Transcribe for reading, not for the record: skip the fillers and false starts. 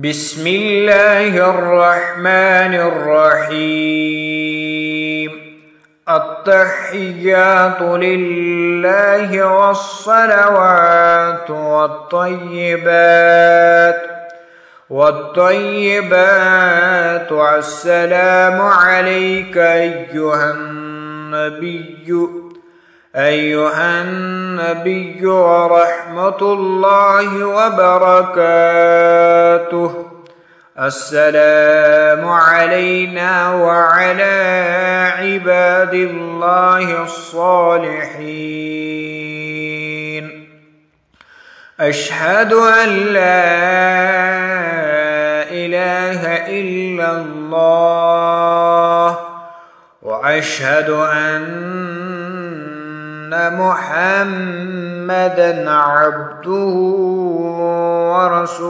بسم الله الرحمن الرحيم. التحيات لله والصلوات والطيبات السلام عليك أيها النبي ورحمة الله وبركاته. السلام علينا وعلى عباد الله الصالحين. أشهد أن لا إله إلا الله وأشهد أن محمدًا عبده ورسوله.